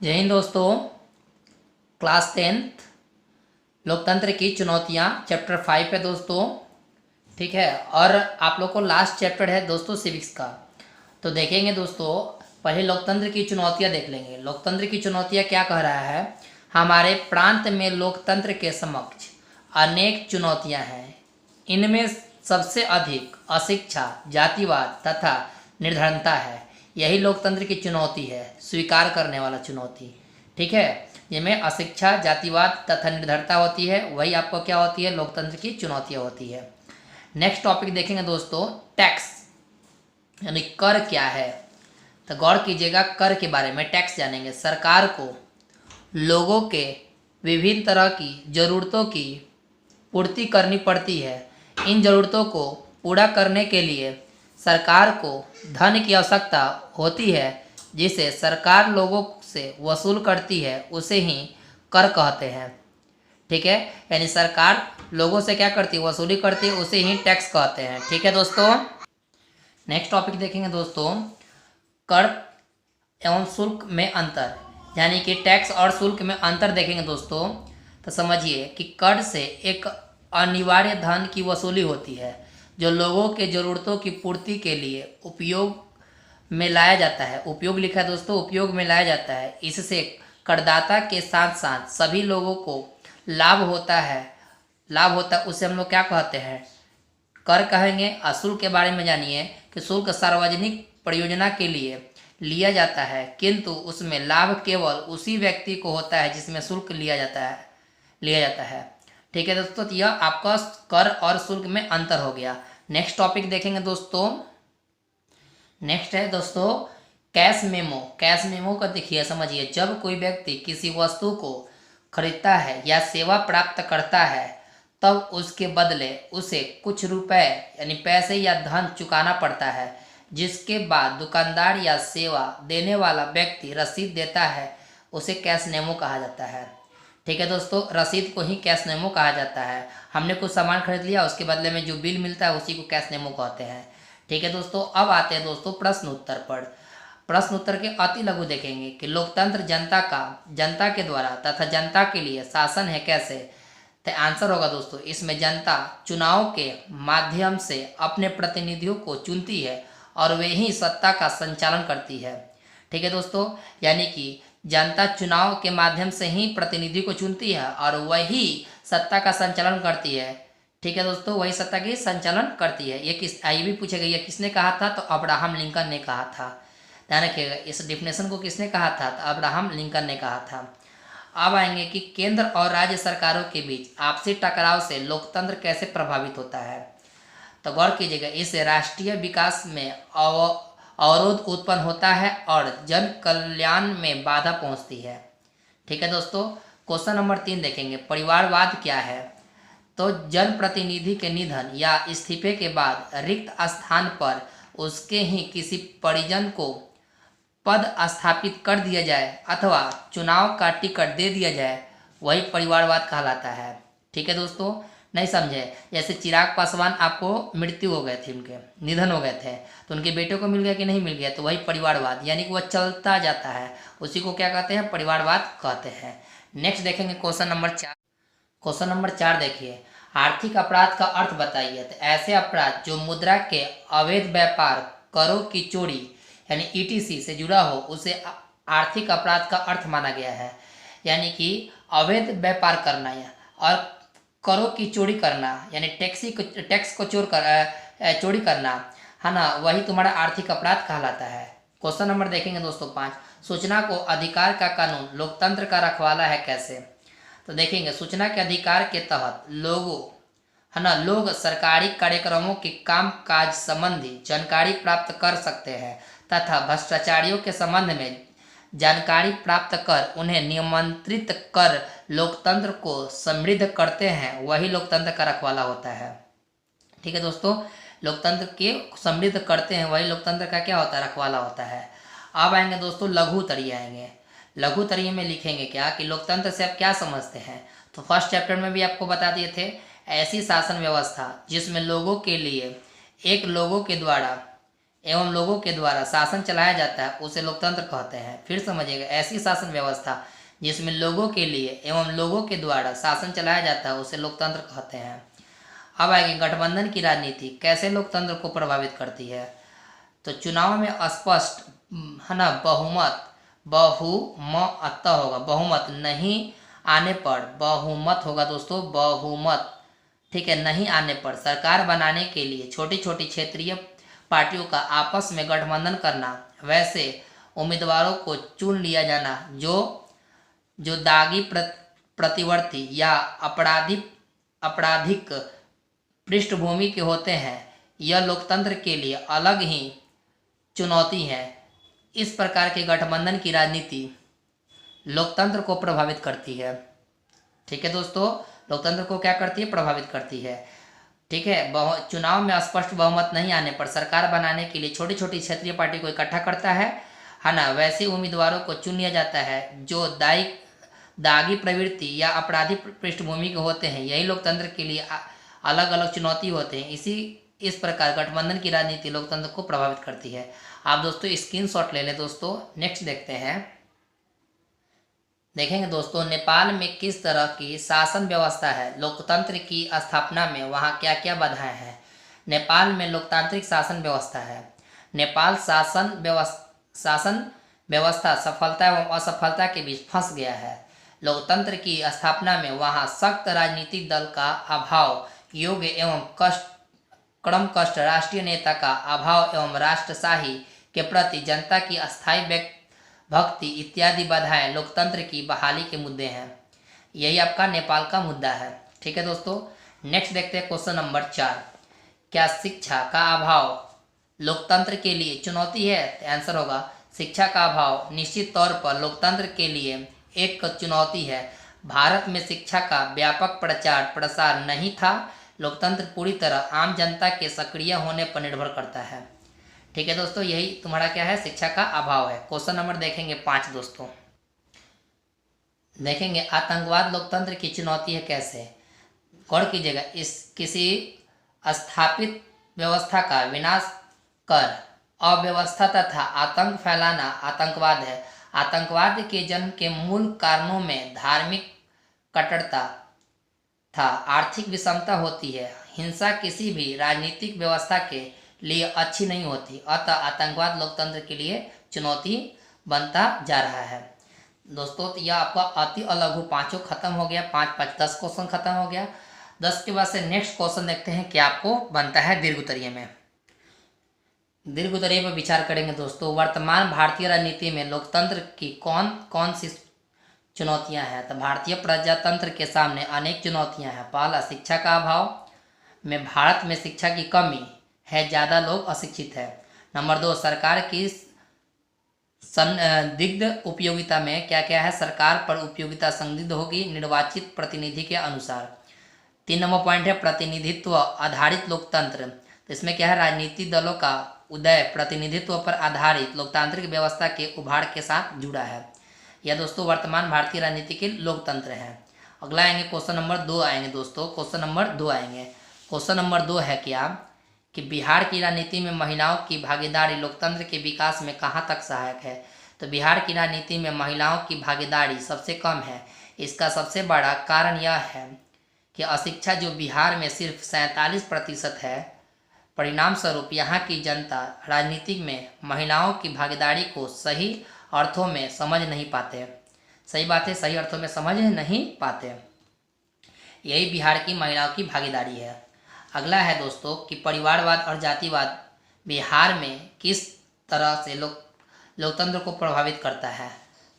जय हिंद दोस्तों। Class 10th लोकतंत्र की चुनौतियां चैप्टर 5 है दोस्तों। ठीक है। और आप लोग को लास्ट चैप्टर है दोस्तों सिविक्स का। तो देखेंगे दोस्तों, पहले लोकतंत्र की चुनौतियां देख लेंगे। लोकतंत्र की चुनौतियां क्या कह रहा है? हमारे प्रांत में लोकतंत्र के समक्ष अनेक चुनौतियां हैं। इनमें सबसे अधिक अशिक्षा, जातिवाद तथा निर्धनता है। यही लोकतंत्र की चुनौती है, स्वीकार करने वाला चुनौती। ठीक है। जिनमें अशिक्षा, जातिवाद तथा निर्धनता होती है, वही आपको क्या होती है? लोकतंत्र की चुनौतियां होती है। नेक्स्ट टॉपिक देखेंगे दोस्तों, टैक्स यानी कर क्या है। तो गौर कीजिएगा, कर के बारे में टैक्स जानेंगे। सरकार को लोगों के विभिन्न तरह की ज़रूरतों की पूर्ति करनी पड़ती है। इन ज़रूरतों को पूरा करने के लिए सरकार को धन की आवश्यकता होती है, जिसे सरकार लोगों से वसूल करती है, उसे ही कर कहते हैं। ठीक है। यानी सरकार लोगों से क्या करती है? वसूली करती है, उसे ही टैक्स कहते हैं। ठीक है दोस्तों। नेक्स्ट टॉपिक देखेंगे दोस्तों, कर एवं शुल्क में अंतर, यानी कि टैक्स और शुल्क में अंतर देखेंगे दोस्तों। तो समझिए कि कर से एक अनिवार्य धन की वसूली होती है, जो लोगों के ज़रूरतों की पूर्ति के लिए उपयोग में लाया जाता है। उपयोग लिखा है दोस्तों, उपयोग में लाया जाता है। इससे करदाता के साथ साथ सभी लोगों को लाभ होता है। उसे हम लोग क्या कहते हैं? कर कहेंगे। और शुल्क के बारे में जानिए कि शुल्क सार्वजनिक परियोजना के लिए लिया जाता है, किंतु उसमें लाभ केवल उसी व्यक्ति को होता है जिसमें शुल्क लिया जाता है। ठीक है दोस्तों। तो यह आपका कर और शुल्क में अंतर हो गया। नेक्स्ट टॉपिक देखेंगे दोस्तों। नेक्स्ट है दोस्तों कैश मेमो। कैश मेमो का देखिए, समझिए, जब कोई व्यक्ति किसी वस्तु को खरीदता है या सेवा प्राप्त करता है, तब उसके बदले उसे कुछ रुपए यानी पैसे या धन चुकाना पड़ता है, जिसके बाद दुकानदार या सेवा देने वाला व्यक्ति रसीद देता है। उसे कैश मेमो कहा जाता है। ठीक है दोस्तों, रसीद को ही कैश मेमो कहा जाता है। हमने कुछ सामान खरीद लिया, उसके बदले में जो बिल मिलता है उसी को कैश मेमो कहते हैं। ठीक है दोस्तों। अब आते हैं दोस्तों प्रश्न उत्तर पर। प्रश्न उत्तर के अति लघु देखेंगे कि लोकतंत्र जनता के द्वारा तथा जनता के लिए शासन है कैसे। तो आंसर होगा दोस्तों, इसमें जनता चुनाव के माध्यम से अपने प्रतिनिधियों को चुनती है और वे ही सत्ता का संचालन करती है। ठीक है दोस्तों। यानी कि जनता चुनाव के माध्यम से ही प्रतिनिधि को चुनती है और वही सत्ता का संचालन करती है। ठीक है दोस्तों, वही सत्ता की संचालन करती है। ये भी पूछेगा, ये किसने कहा था? तो अब्राहम लिंकन ने कहा था। ध्यान रखिएगा, इस डिफिनेशन को किसने कहा था? तो अब्राहम लिंकन ने कहा था। अब आएंगे कि केंद्र और राज्य सरकारों के बीच आपसी टकराव से लोकतंत्र कैसे प्रभावित होता है। तो गौर कीजिएगा, इससे राष्ट्रीय विकास में अवरोध उत्पन्न होता है और जन कल्याण में बाधा पहुंचती है। ठीक है दोस्तों। क्वेश्चन नंबर 3 देखेंगे, परिवारवाद क्या है। तो जनप्रतिनिधि के निधन या इस्तीफे के बाद रिक्त स्थान पर उसके ही किसी परिजन को पद स्थापित कर दिया जाए अथवा चुनाव का टिकट दे दिया जाए, वही परिवारवाद कहलाता है। ठीक है दोस्तों। नहीं समझे? जैसे चिराग पासवान, आपको मृत्यु हो गए थे, उनके निधन हो गए थे, तो उनके बेटे को मिल गया कि नहीं मिल गया, तो वही परिवारवाद, यानी कि वह चलता जाता है, उसी को क्या कहते हैं? परिवारवाद कहते हैं। नेक्स्ट देखेंगे क्वेश्चन नंबर 4। क्वेश्चन नंबर 4 देखिए, आर्थिक अपराध का अर्थ बताइए। तो ऐसे अपराध जो मुद्रा के अवैध व्यापार, करों की चोरी यानी ईटीसी से जुड़ा हो, उसे आर्थिक अपराध का अर्थ माना गया है। यानी कि अवैध व्यापार करना और करों की चोरी करना, यानी टैक्स को चोरी करना है ना, वही तुम्हारा आर्थिक अपराध कहलाता है। क्वेश्चन नंबर देखेंगे दोस्तों 5, सूचना को अधिकार का कानून लोकतंत्र का रखवाला है कैसे। तो देखेंगे, सूचना के अधिकार के तहत लोग सरकारी कार्यक्रमों के काम काज संबंधी जानकारी प्राप्त कर सकते हैं तथा भ्रष्टाचारियों के संबंध में जानकारी प्राप्त कर उन्हें नियंत्रित कर लोकतंत्र को समृद्ध करते हैं, वही लोकतंत्र का रखवाला होता है। ठीक है दोस्तों, लोकतंत्र के समृद्ध करते हैं, वही लोकतंत्र का क्या होता है? रखवाला होता है। अब आएंगे दोस्तों लघु तरीय आएंगे। लघु तरीय में लिखेंगे क्या कि लोकतंत्र से आप क्या समझते हैं। तो फर्स्ट चैप्टर में भी आपको बता दिए थे, ऐसी शासन व्यवस्था जिसमें लोगों के द्वारा एवं लोगों के द्वारा शासन चलाया जाता है उसे लोकतंत्र कहते हैं। फिर समझिएगा, ऐसी शासन व्यवस्था जिसमें लोगों के लिए एवं लोगों के द्वारा शासन चलाया जाता है उसे लोकतंत्र कहते हैं। अब आएगी गठबंधन की राजनीति कैसे लोकतंत्र को प्रभावित करती है। तो चुनाव में स्पष्ट है ना बहुमत होगा, बहुमत नहीं आने पर बहुमत होगा दोस्तों, बहुमत, ठीक है, नहीं आने पर सरकार बनाने के लिए छोटी छोटी क्षेत्रीय पार्टियों का आपस में गठबंधन करना, वैसे उम्मीदवारों को चुन लिया जाना जो दागी प्रतिवर्ती या आपराधिक पृष्ठभूमि के होते हैं, यह लोकतंत्र के लिए अलग ही चुनौती है। इस प्रकार के गठबंधन की राजनीति लोकतंत्र को प्रभावित करती है। ठीक है दोस्तों, लोकतंत्र को क्या करती है, प्रभावित करती है। ठीक है, चुनाव में स्पष्ट बहुमत नहीं आने पर सरकार बनाने के लिए छोटी छोटी क्षेत्रीय पार्टी को इकट्ठा करता है ना, वैसे उम्मीदवारों को चुन लिया जाता है जो दागी प्रवृत्ति या अपराधी पृष्ठभूमि के होते हैं। यही लोकतंत्र के लिए अलग अलग चुनौती होते हैं। इस प्रकार गठबंधन की राजनीति लोकतंत्र को प्रभावित करती है। आप दोस्तों स्क्रीनशॉट ले लें दोस्तों। नेक्स्ट देखते हैं, देखेंगे दोस्तों नेपाल में किस तरह की शासन व्यवस्था है, लोकतंत्र की स्थापना में वहाँ क्या क्या बाधाएं हैं। नेपाल में लोकतांत्रिक शासन व्यवस्था है। नेपाल शासन व्यवस्था सफलता एवं असफलता के बीच फंस गया है। लोकतंत्र की स्थापना में वहाँ सख्त राजनीतिक दल का अभाव, योग्य एवं कष्ट राष्ट्रीय नेता का अभाव एवं राष्ट्रशाही के प्रति जनता की अस्थायी भक्ति इत्यादि बाधाएं लोकतंत्र की बहाली के मुद्दे हैं। यही आपका नेपाल का मुद्दा है। ठीक है दोस्तों, नेक्स्ट देखते हैं क्वेश्चन नंबर 4। क्या शिक्षा का अभाव लोकतंत्र के लिए चुनौती है? तो आंसर होगा शिक्षा का अभाव निश्चित तौर पर लोकतंत्र के लिए एक चुनौती है। भारत में शिक्षा का व्यापक प्रचार प्रसार नहीं था। लोकतंत्र पूरी तरह आम जनता के सक्रिय होने पर निर्भर करता है। ठीक है दोस्तों, यही तुम्हारा क्या है, शिक्षा का अभाव है। क्वेश्चन नंबर देखेंगे 5 दोस्तों। देखेंगे आतंकवाद लोकतंत्र की चुनौती है कैसे। गौर कीजिएगा, इस किसी स्थापित व्यवस्था का विनाश कर अव्यवस्था तथा आतंक फैलाना आतंकवाद है। आतंकवाद के जन्म के मूल कारणों में धार्मिक कट्टरता था, आर्थिक विषमता होती है, हिंसा किसी भी राजनीतिक व्यवस्था के लिए अच्छी नहीं होती। अतः आतंकवाद लोकतंत्र के लिए चुनौती बनता जा रहा है। दोस्तों तो यह आपका अति अलघु 5 खत्म हो गया। 5 5 10 क्वेश्चन खत्म हो गया। 10 के बाद से नेक्स्ट क्वेश्चन देखते हैं क्या आपको बनता है दीर्घ उत्तरीय में। दीर्घ उत्तरीय पर विचार करेंगे दोस्तों। वर्तमान भारतीय राजनीति में लोकतंत्र की कौन कौन सी चुनौतियां हैं। तो भारतीय प्रजातंत्र के सामने अनेक चुनौतियां हैं। पहला, शिक्षा का अभाव में भारत में शिक्षा की कमी है, ज़्यादा लोग अशिक्षित है। नंबर 2, सरकार की संदिग्ध उपयोगिता में क्या क्या है, सरकार पर उपयोगिता संदिग्ध होगी निर्वाचित प्रतिनिधि के अनुसार। 3 नंबर पॉइंट है प्रतिनिधित्व आधारित लोकतंत्र। तो इसमें क्या है, राजनीतिक दलों का उदय प्रतिनिधित्व पर आधारित लोकतांत्रिक व्यवस्था के उभार के साथ जुड़ा है। यह दोस्तों वर्तमान भारतीय राजनीति के लोकतंत्र है। अगला आएंगे क्वेश्चन नंबर 2 आएंगे दोस्तों। क्वेश्चन नंबर 2 आएंगे। क्वेश्चन नंबर 2 है क्या कि बिहार की राजनीति में महिलाओं की भागीदारी लोकतंत्र के विकास में कहाँ तक सहायक है। तो बिहार की राजनीति में महिलाओं की भागीदारी सबसे कम है। इसका सबसे बड़ा कारण यह है कि अशिक्षा जो बिहार में सिर्फ 47% है। परिणाम स्वरूप यहाँ की जनता राजनीति में महिलाओं की भागीदारी को सही अर्थों में समझ नहीं पाते। सही बात है, सही अर्थों में समझ नहीं पाते। यही बिहार की महिलाओं की भागीदारी है। अगला है दोस्तों कि परिवारवाद और जातिवाद बिहार में किस तरह से लोकतंत्र को प्रभावित करता है।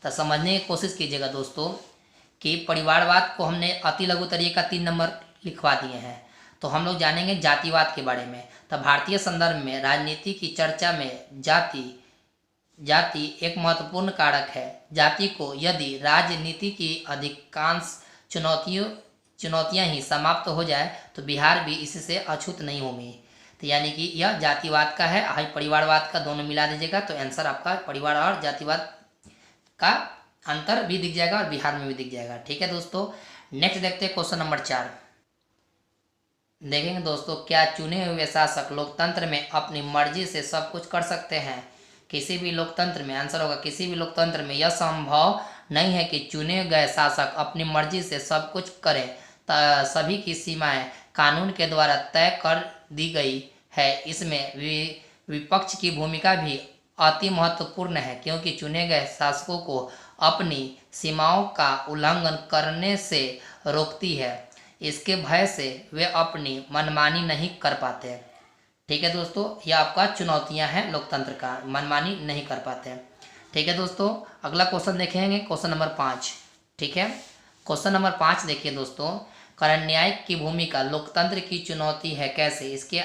तो समझने की कोशिश कीजिएगा दोस्तों कि परिवारवाद को हमने अति लघु उत्तरीय का 3 नंबर लिखवा दिए हैं। तो हम लोग जानेंगे जातिवाद के बारे में। तो भारतीय संदर्भ में राजनीति की चर्चा में जाति एक महत्वपूर्ण कारक है। जाति को यदि राजनीति की अधिकांश चुनौतियां ही समाप्त हो जाए तो बिहार भी इससे अछूत नहीं होंगी। तो यानी कि यह जातिवाद का है, परिवारवाद का, दोनों मिला दीजिएगा तो आंसर आपका परिवार और जातिवाद का अंतर भी दिख जाएगा और बिहार में भी दिख जाएगा। ठीक है दोस्तों, नेक्स्ट देखते हैं क्वेश्चन नंबर 4। देखेंगे दोस्तों, क्या चुने हुए शासक लोकतंत्र में अपनी मर्जी से सब कुछ कर सकते हैं? किसी भी लोकतंत्र में, आंसर होगा किसी भी लोकतंत्र में यह संभव नहीं है कि चुने गए शासक अपनी मर्जी से सब कुछ करें। सभी की सीमाएं कानून के द्वारा तय कर दी गई है। इसमें विपक्ष की भूमिका भी अति महत्वपूर्ण है, क्योंकि चुने गए शासकों को अपनी सीमाओं का उल्लंघन करने से रोकती है। इसके भय से वे अपनी मनमानी नहीं कर पाते। ठीक है दोस्तों, यह आपका चुनौतियां हैं लोकतंत्र का, मनमानी नहीं कर पाते। ठीक है दोस्तों, अगला क्वेश्चन देखेंगे, क्वेश्चन नंबर 5। ठीक है, क्वेश्चन नंबर 5 देखिए दोस्तों, कर न्यायिक की भूमिका लोकतंत्र की चुनौती है, कैसे? इसके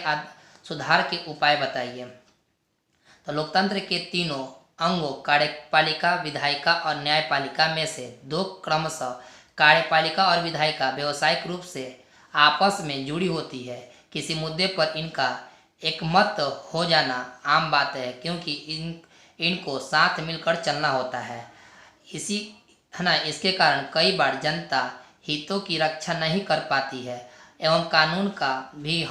सुधार के उपाय बताइए। तो लोकतंत्र के तीनों अंगों कार्यपालिका, विधायिका और न्यायपालिका में से दो क्रमशः कार्यपालिका और विधायिका व्यावसायिक रूप से आपस में जुड़ी होती है। किसी मुद्दे पर इनका एकमत हो जाना आम बात है, क्योंकि इनको साथ मिलकर चलना होता है। इसी है ना, इसके कारण कई बार जनता हितों की रक्षा नहीं कर पाती है एवं कानून का भी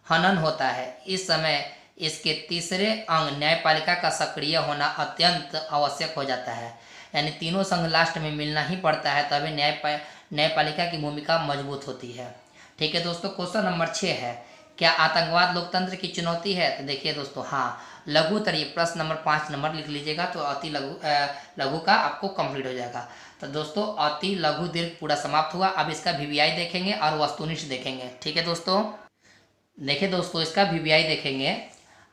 हनन होता है। इस समय इसके तीसरे अंग न्यायपालिका का सक्रिय होना अत्यंत आवश्यक हो जाता है। यानी तीनों संघ लास्ट में मिलना ही पड़ता है, तभी न्यायपालिका की भूमिका मजबूत होती है। ठीक है दोस्तों, क्वेश्चन नंबर 6 है, क्या आतंकवाद लोकतंत्र की चुनौती है? तो देखिए दोस्तों, हाँ, लघु उत्तरीय प्रश्न नंबर 5 नंबर लिख लीजिएगा, तो अति लघु का आपको कंप्लीट हो जाएगा। तो दोस्तों, अति लघु दीर्घ पूरा समाप्त हुआ। अब इसका वीवीआई देखेंगे और वस्तुनिष्ठ देखेंगे। ठीक है दोस्तों, देखिए दोस्तों, इसका वीवीआई देखेंगे।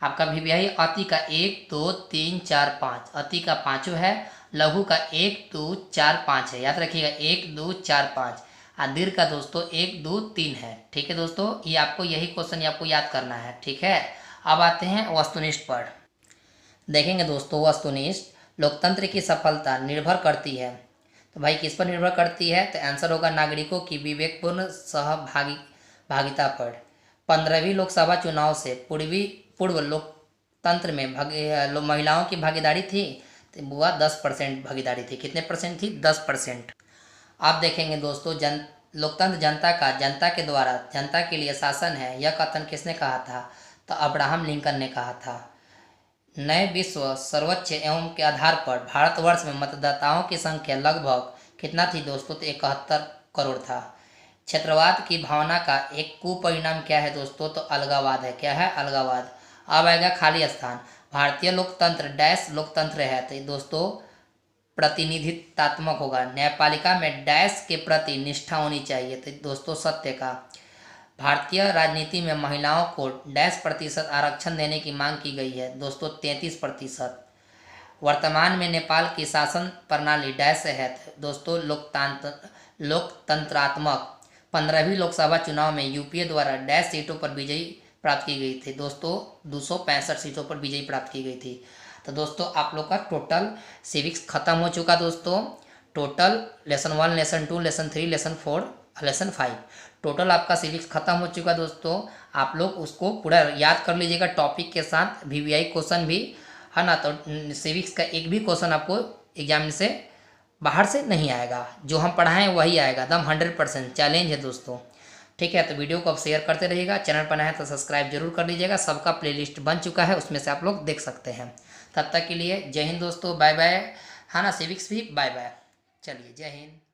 आपका वीवीआई अति का 1 2 3 4 5, अति का 5 है, लघु का 1 2 4 5 है, याद रखिएगा 1 2 4 5, और दीर्घ का दोस्तों 1 2 3 है। ठीक है दोस्तों, ये आपको यही क्वेश्चन आपको याद करना है। ठीक है, अब आते हैं वस्तुनिष्ठ पर। देखेंगे दोस्तों, वस्तुनिष्ठ लोकतंत्र की सफलता निर्भर करती है। तो भाई किस पर निर्भर करती है? तो आंसर होगा नागरिकों की विवेकपूर्ण सहभागिता पर। 15वीं लोकसभा चुनाव से पूर्व लोकतंत्र में महिलाओं की भागीदारी थी, तो बुआ 10% भागीदारी थी। कितने परसेंट थी? 10%। आप देखेंगे दोस्तों, लोकतंत्र जनता के द्वारा जनता के लिए शासन है, यह कथन किसने कहा था? तो अब्राहम लिंकन ने कहा था। नए विश्व सर्वोच्च एवं के आधार पर भारतवर्ष में मतदाताओं की संख्या लगभग कितना थी दोस्तों? तो 71 करोड़ था। क्षेत्रवाद की भावना का एक कुपरिणाम क्या है दोस्तों? तो अलगावाद है। क्या है? अलगावाद। अब आएगा खाली स्थान। भारतीय लोकतंत्र डैश लोकतंत्र है, तो दोस्तों प्रतिनिधित्वात्मक होगा। न्यायपालिका में डैश के प्रति निष्ठा होनी चाहिए, तो दोस्तों सत्य का। भारतीय राजनीति में महिलाओं को डैश प्रतिशत आरक्षण देने की मांग की गई है, दोस्तों 33%। वर्तमान में नेपाल की शासन प्रणाली डैश है, दोस्तों लोकतंत्रात्मक। 15वीं लोकसभा चुनाव में यूपीए द्वारा डैश सीटों पर विजयी प्राप्त की गई थी, दोस्तों 265 सीटों पर विजयी प्राप्त की गई थी। तो दोस्तों आप लोग का टोटल सिविक्स खत्म हो चुका दोस्तों। Total lesson 1, lesson 2, lesson 3, lesson 4, lesson 5, total आपका सिविक्स खत्म हो चुका दोस्तों। आप लोग उसको पूरा याद कर लीजिएगा टॉपिक के साथ, वीवीआई क्वेश्चन भी है ना। तो सिविक्स का एक भी क्वेश्चन आपको एग्जाम से बाहर से नहीं आएगा, जो हम पढ़ाएं वही आएगा, एकदम 100% चैलेंज है दोस्तों। ठीक है, तो वीडियो को आप शेयर करते रहिएगा। चैनल पर नया है तो सब्सक्राइब जरूर कर लीजिएगा। सबका प्लेलिस्ट बन चुका है, उसमें से आप लोग देख सकते हैं। तब तक के लिए जय हिंद दोस्तों, बाय बाय। हाँ ना, सिविक्स भी बाय बाय। चलिए, जय हिंद।